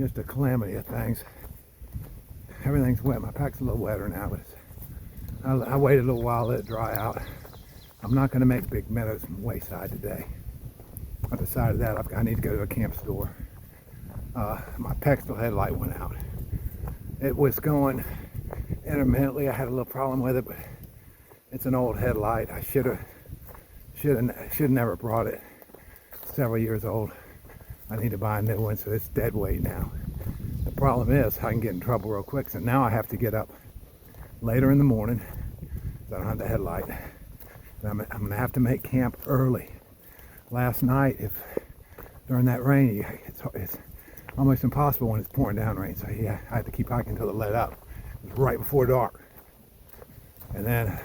just a calamity of things. Everything's wet. My pack's a little wetter now, but I waited a little while, let it dry out. I'm not going to make big meadows from Wayside today. I decided that I need to go to a camp store. My Pextel headlight went out. It was going intermittently. I had a little problem with it, but it's an old headlight. I should have never brought it. It's several years old. I need to buy a new one, so it's dead weight now. The problem is I can get in trouble real quick, so now I have to get up later in the morning, so I don't have the headlight. I'm going to have to make camp early. Last night, during that rain, it's almost impossible when it's pouring down rain, so I had to keep hiking until it let up. It was right before dark. And then,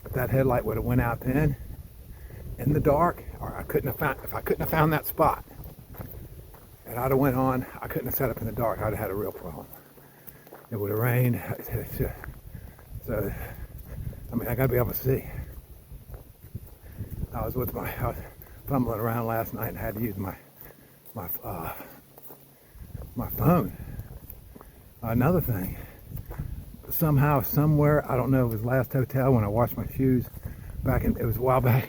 if that headlight would have went out then, in the dark, or if I couldn't have found that spot, and I'd have went on, I couldn't have set up in the dark, I'd have had a real problem. It would have rained, so, I mean, I gotta be able to see. I was fumbling around last night and had to use my phone. Another thing, somehow, somewhere, I don't know, it was last hotel when I washed my shoes it was a while back,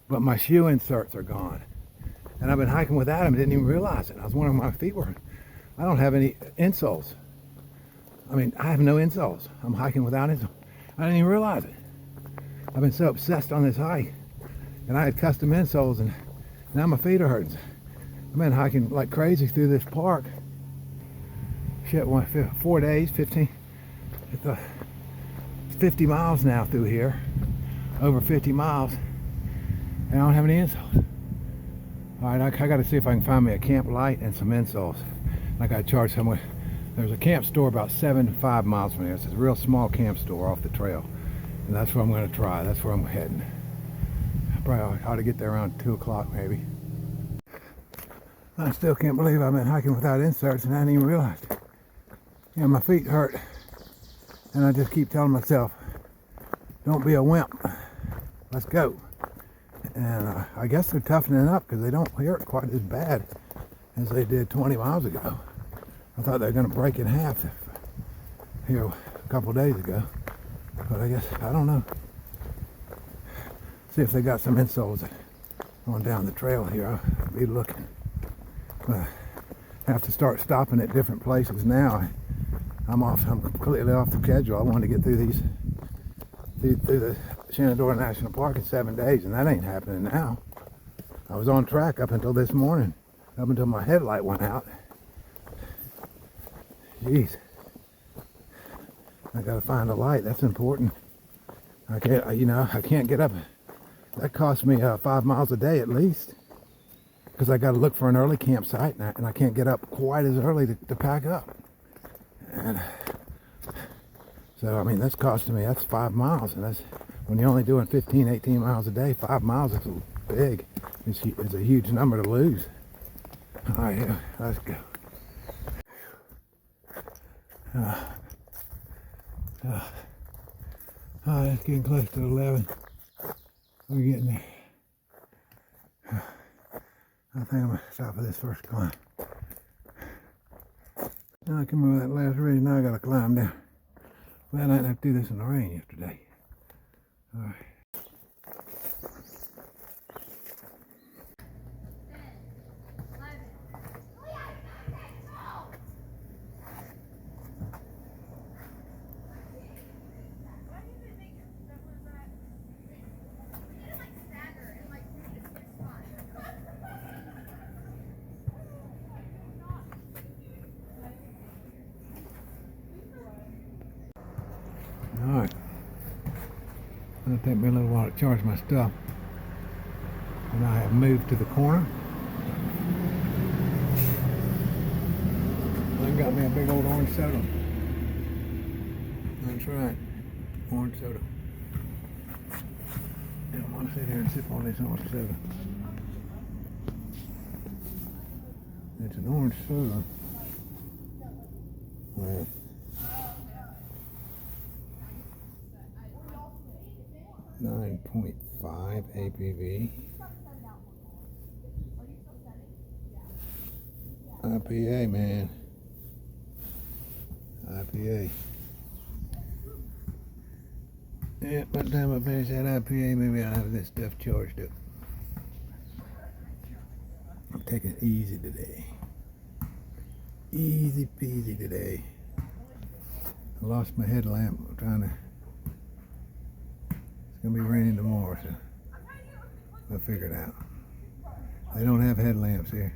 but my shoe inserts are gone. And I've been hiking without them, didn't even realize it. I was wondering where my feet were. I don't have any insoles. I mean, I have no insoles. I'm hiking without insoles. I didn't even realize it. I've been so obsessed on this hike. And I had custom insoles, and now my feet are hurting. I've been hiking like crazy through this park. Shit, 4 days, 50 miles now through here. Over 50 miles. And I don't have any insoles. Alright, I got to see if I can find me a camp light and some insoles. I got to charge someone. There's a camp store about 5 miles from here. It's a real small camp store off the trail. And that's where I'm going to try. That's where I'm heading. Probably ought to get there around 2 o'clock maybe. I still can't believe I've been hiking without inserts and I didn't even realize it. You know, my feet hurt. And I just keep telling myself, don't be a wimp. Let's go. And I guess they're toughening up because they don't hurt quite as bad as they did 20 miles ago. I thought they were going to break in half here a couple days ago. But I guess, I don't know. See if they got some insoles going down the trail here. I'll be looking. But I have to start stopping at different places now. I'm completely off the schedule. I wanted to get through the Shenandoah National Park in 7 days, and that ain't happening now. I was on track up until this morning, up until my headlight went out. Jeez. I gotta find a light. That's important. I can't get up. That costs me 5 miles a day at least, because I got to look for an early campsite, and I can't get up quite as early to pack up. And so, I mean, that's costing me, that's 5 miles, and that's when you're only doing 15, 18 miles a day. 5 miles is big. It's a huge number to lose. All right, here, let's go. It's getting close to 11. We're getting there. I think I'm going to stop at this first climb. Now I come over that last ridge, now I got to climb down. Well, I didn't have to do this in the rain yesterday. All right. Alright, it'll take me a little while to charge my stuff, and I have moved to the corner. I got me a big old orange soda. That's right, orange soda. I don't want to sit here and sip on this orange soda. It's an orange soda. Well, 9.5 ABV. IPA, man. IPA. Yeah, by the time I finish that IPA, maybe I'll have this stuff charged up. I'm taking it easy today. Easy peasy today. I lost my headlamp. I'm trying to. It's gonna be raining tomorrow, so we'll figure it out. They don't have headlamps here.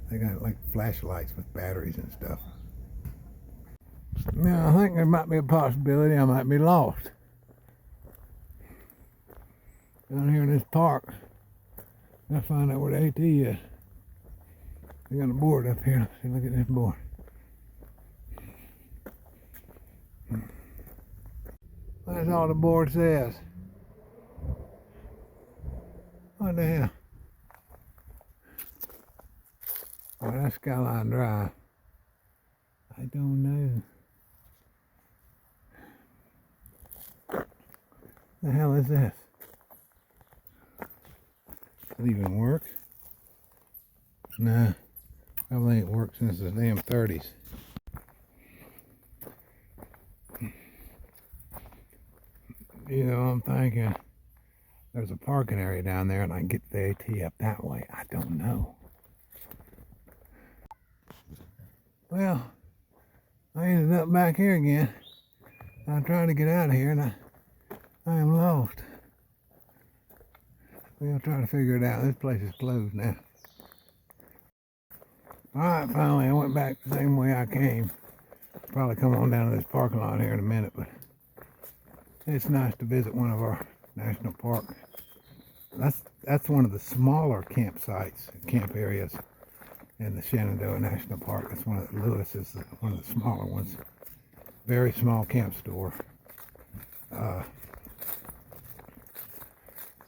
They got like flashlights with batteries and stuff. Now I think there might be a possibility I might be lost. Down here in this park. Gotta find out where the AT is. They got a board up here. Let's see, look at this board. That's all the board says. What the hell? Oh, that's Skyline Drive. I don't know. The hell is this? Does it even work? Nah, probably ain't worked since the damn 30s. You know, I'm thinking there's a parking area down there and I can get the AT up that way. I don't know. Well, I ended up back here again. I'm trying to get out of here and I am lost. We'll try to figure it out. This place is closed now. Alright, finally I went back the same way I came. Probably come on down to this parking lot here in a minute, but it's nice to visit one of our national parks. That's one of the smaller campsites, camp areas in the Shenandoah National Park. That's one of Lewis is one of the smaller ones. Very small camp store.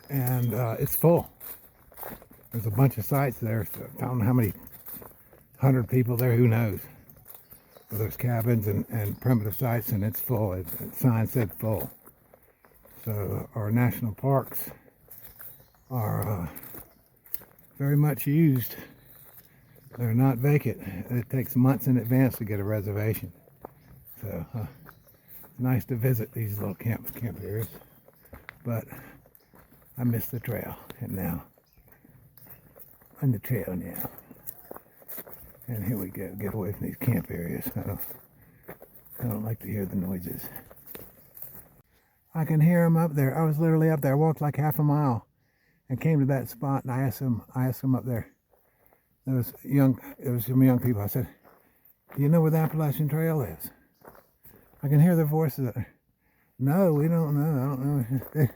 And it's full. There's a bunch of sites there. So I don't know how many 100 people there, who knows. But there's cabins and primitive sites, and it's full. The sign said full. So our national parks are very much used. They're not vacant. It takes months in advance to get a reservation. So it's nice to visit these little camp areas. But I missed the trail, and now I'm on the trail now. And here we go. Get away from these camp areas. I don't like to hear the noises. I can hear them up there. I was literally up there. I walked like half a mile and came to that spot, and I asked them up there. There was some young people. I said, "Do you know where the Appalachian Trail is?" I can hear their voices. No, we don't know. I don't know.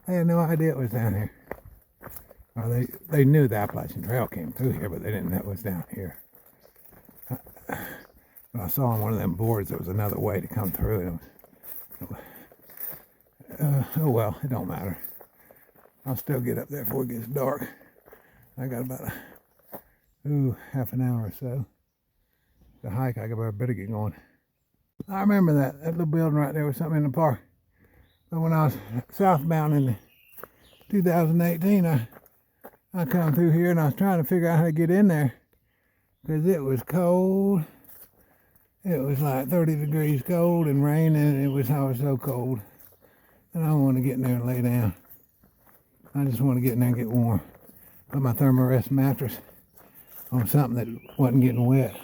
They had no idea it was down here. Well, they knew the Appalachian Trail came through here, but they didn't know it was down here. But I saw on one of them boards there was another way to come through. Oh well, it don't matter. I'll still get up there before it gets dark. I got about half an hour or so to hike. I better get going. I remember that little building right there was something in the park. But when I was southbound in 2018, I come through here and I was trying to figure out how to get in there because it was cold. It was like 30 degrees cold and rain, and I was so cold. And I don't want to get in there and lay down. I just want to get in there and get warm. Put my Thermarest mattress on something that wasn't getting wet.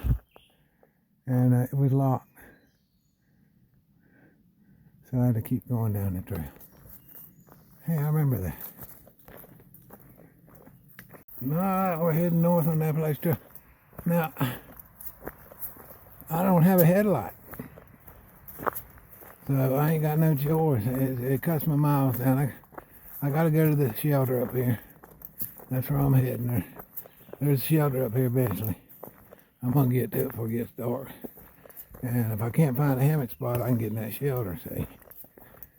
And it was locked. So I had to keep going down the trail. Hey, I remember that. Alright, we're heading north on that Appalachian Trail. Now, I don't have a headlight. So I ain't got no choice. It cuts my miles down. I gotta go to the shelter up here. That's where I'm heading. There's a shelter up here eventually. I'm gonna get to it before it gets dark. And if I can't find a hammock spot, I can get in that shelter, see?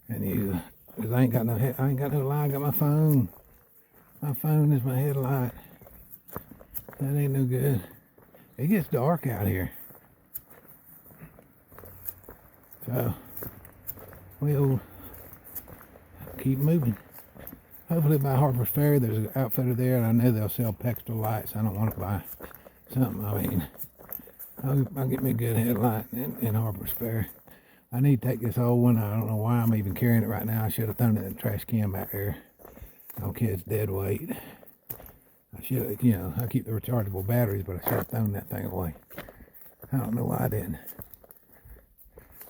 And use it. Because I ain't got no light. I got my phone. My phone is my headlight. That ain't no good. It gets dark out here. So we'll keep moving. Hopefully by Harper's Ferry there's an outfitter there, and I know they'll sell Pextra lights. I don't want to buy something. I mean, I'll get me a good headlight in Harper's Ferry. I need to take this old one. I don't know why I'm even carrying it right now. I should have thrown it in the trash can back there. Okay, it's dead weight. I should, you know, I keep the rechargeable batteries, but I should have thrown that thing away. I don't know why I didn't.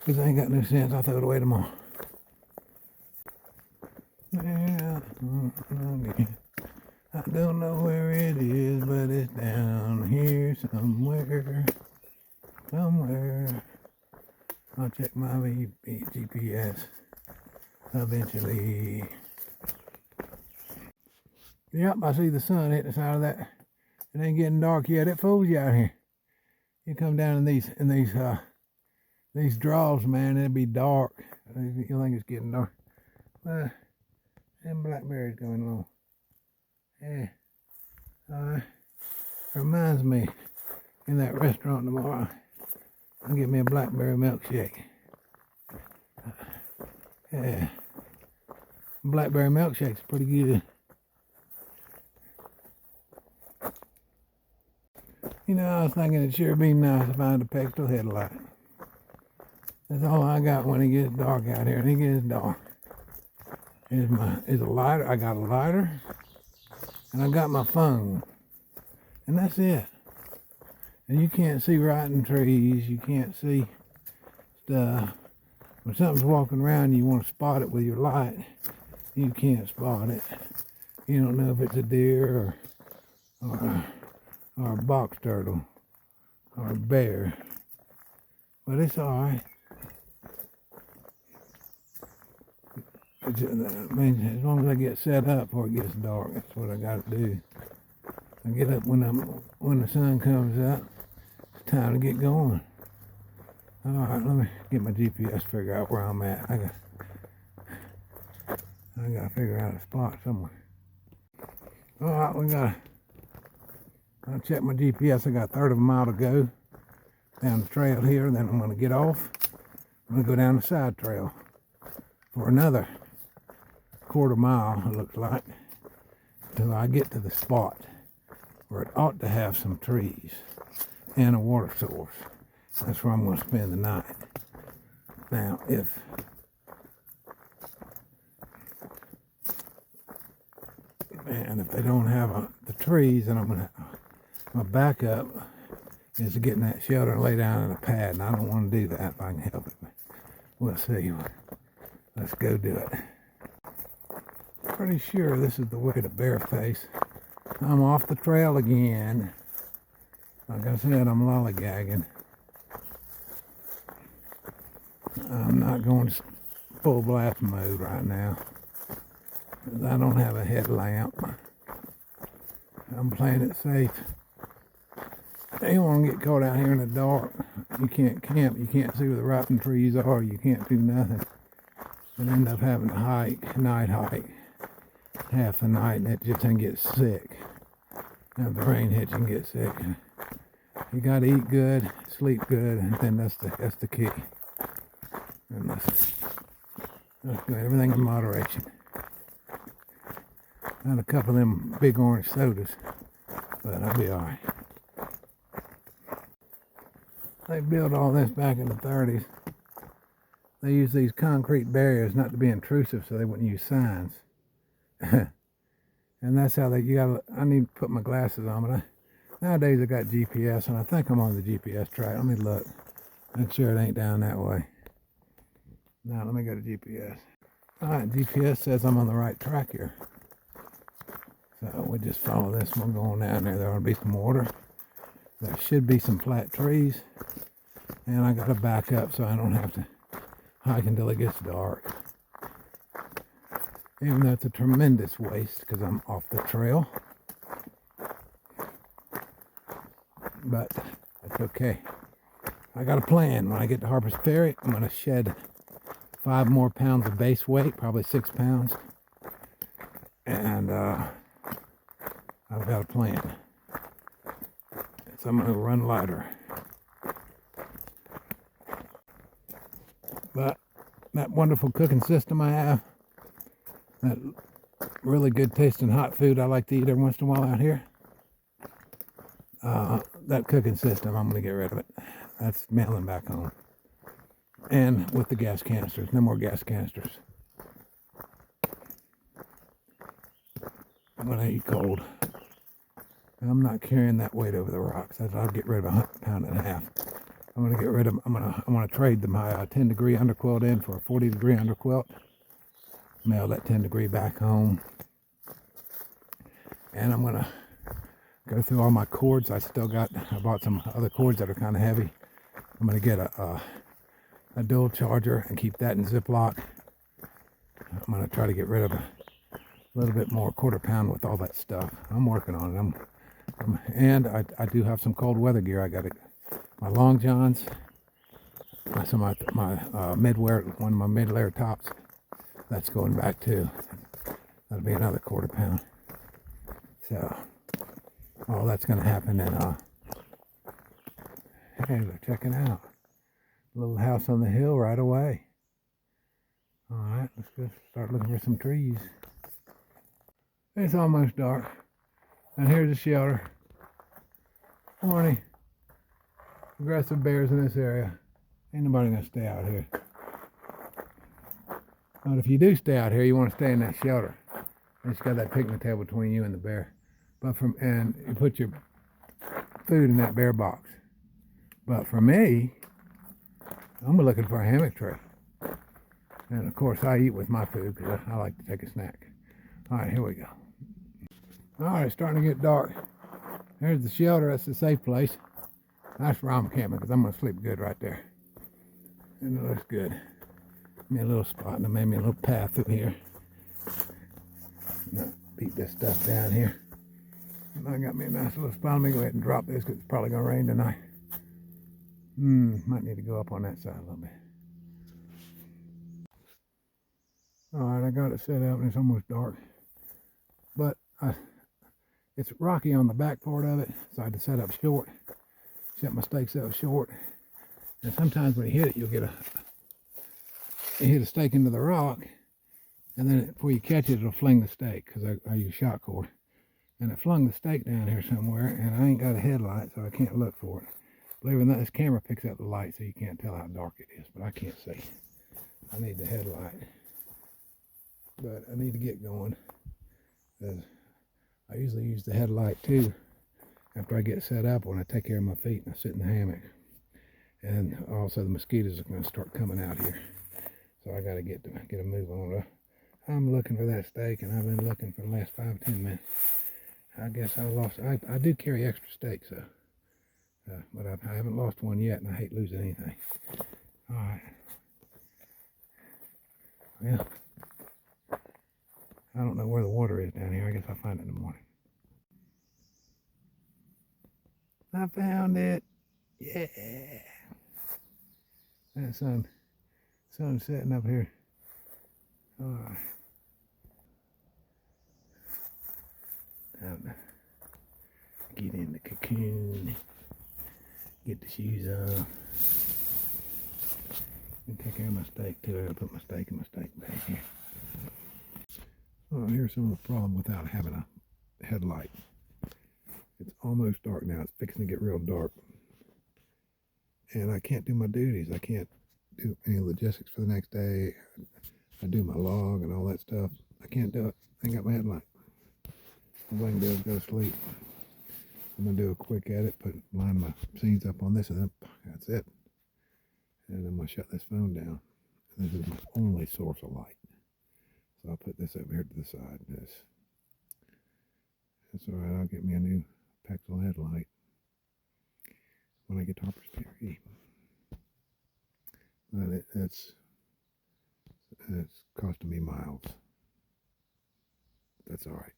Because I ain't got no sense. I'll throw it away tomorrow. Yeah, I don't know where it is, but it's down here somewhere. Somewhere. I'll check my GPS eventually. Yep, I see the sun hitting the side of that. It ain't getting dark yet. It fools you out here. You come down in these draws, man, it'll be dark. You think it's getting dark. And blackberries going along. Yeah. Reminds me, in that restaurant tomorrow, I'll get me a blackberry milkshake. Yeah. Blackberry milkshake's pretty good. You know, I was thinking it sure be nice if I had a petrol headlight. That's all I got when it gets dark out here. And it gets dark. Is a lighter. I got a lighter, and I got my phone, and that's it. And you can't see rotting trees. You can't see stuff. When something's walking around, you want to spot it with your light. You can't spot it. You don't know if it's a deer or a box turtle or a bear, but it's all right. I mean, as long as I get set up before it gets dark, that's what I got to do. I get up when the sun comes up. It's time to get going. All right, let me get my GPS, figure out where I'm at. I got to figure out a spot somewhere. All right, I'll check my GPS. I got a third of a mile to go down the trail here. Then I'm going to get off. I'm going to go down the side trail for another quarter mile, it looks like, until I get to the spot where it ought to have some trees and a water source. That's where I'm going to spend the night. Now, if they don't have the trees, then my backup is to get in that shelter and lay down in a pad, and I don't want to do that if I can help it. But we'll see. Let's go do it. Pretty sure this is the way to Bareface. I'm off the trail again. Like I said, I'm lollygagging. I'm not going full blast mode right now, because I don't have a headlamp. I'm playing it safe. You don't want to get caught out here in the dark. You can't camp. You can't see where the rotting trees are. You can't do nothing. And end up having to night hike, half the night, and it just can get sick. If the rain hits, you can get sick. You got to eat good, sleep good, and then that's the key. And that's good. Everything in moderation. Not a couple of them big orange sodas, but I'll be all right. They built all this back in the 30s. They used these concrete barriers not to be intrusive, so they wouldn't use signs. And that's how I need to put my glasses on, but nowadays I got GPS, and I think I'm on the GPS track. Let me look. Make sure it ain't down that way. Now let me go to GPS. All right, GPS says I'm on the right track here. So we just follow this one going down there. There ought to be some water. There should be some flat trees. And I got to back up so I don't have to hike until it gets dark. Even though it's a tremendous waste because I'm off the trail. But that's okay. I got a plan. When I get to Harper's Ferry, I'm going to shed 5 more pounds of base weight, probably 6 pounds. And I've got a plan. So I'm going to run lighter. But that wonderful cooking system I have, that really good tasting hot food I like to eat every once in a while out here, that cooking system, I'm going to get rid of it. That's mailing back home. And with the gas canisters, no more gas canisters. I'm going to eat cold. I'm not carrying that weight over the rocks. I'll get rid of 1.5 pounds. I'm going to get rid of, I'm going to trade my 10 degree underquilt in for a 40 degree underquilt. Mail that 10 degree back home. And I'm going to go through all my cords. I bought some other cords that are kind of heavy. I'm going to get a dual charger and keep that in Ziploc. I'm going to try to get rid of a little bit more, 1/4 pound with all that stuff. I'm working on it. And I do have some cold weather gear. I got my long johns, some of my mid-wear, one of my mid-layer tops. That's going back too. That'll be another 1/4 pound. So all that's going to happen. And hey, look, check it out. Little house on the hill right away. All right, let's go start looking for some trees. It's almost dark, and here's the shelter. Morning. Aggressive bears in this area. Ain't nobody gonna stay out here. But if you do stay out here, you want to stay in that shelter. And it's got that picnic table between you and the bear. And you put your food in that bear box. But for me, I'm looking for a hammock tray. And of course, I eat with my food because I like to take a snack. All right, here we go. All right, it's starting to get dark. There's the shelter. That's the safe place. That's where I'm camping because I'm going to sleep good right there. And it looks good. Give me a little spot and I made me a little path through here. Now, beat this stuff down here. And I got me a nice little spot. Let me go ahead and drop this because it's probably going to rain tonight. Might need to go up on that side a little bit. All right, I got it set up and it's almost dark. But it's rocky on the back part of it, so I had to set up short. Set my stakes up short. And sometimes when you hit it, you'll get you hit a stake into the rock, and then before you catch it, it'll fling the stake, because I use shot cord. And it flung the stake down here somewhere, and I ain't got a headlight, so I can't look for it. Believe it or not, this camera picks up the light, so you can't tell how dark it is, but I can't see. I need the headlight. But I need to get going, because I usually use the headlight too after I get set up when I take care of my feet and I sit in the hammock. And also the mosquitoes are going to start coming out here. So I got to get a move on it. I'm looking for that stake, and I've been looking for the last 5-10 minutes. I guess I lost. I do carry extra stakes, but I haven't lost one yet, and I hate losing anything. All right. Well, I don't know where the water is down here. I guess I'll find it in the morning. I found it. Yeah. That sun's setting up here. All right. Time to get in the cocoon. Get the shoes on. And take care of my steak too. I'll put my steak in my steak bag here. Oh, here's some of the problem without having a headlight. It's almost dark now. It's fixing to get real dark. And I can't do my duties. I can't do any logistics for the next day. I do my log and all that stuff. I can't do it. I ain't got my headlight. All I can do is go to sleep. I'm going to do a quick edit, line my scenes up on this, and then that's it. And I'm going to shut this phone down. And this is my only source of light. So I'll put this over here to the side. That's all right. I'll get me a new Pexel headlight when I get to Harper's Ferry. But it's costing me miles. That's all right.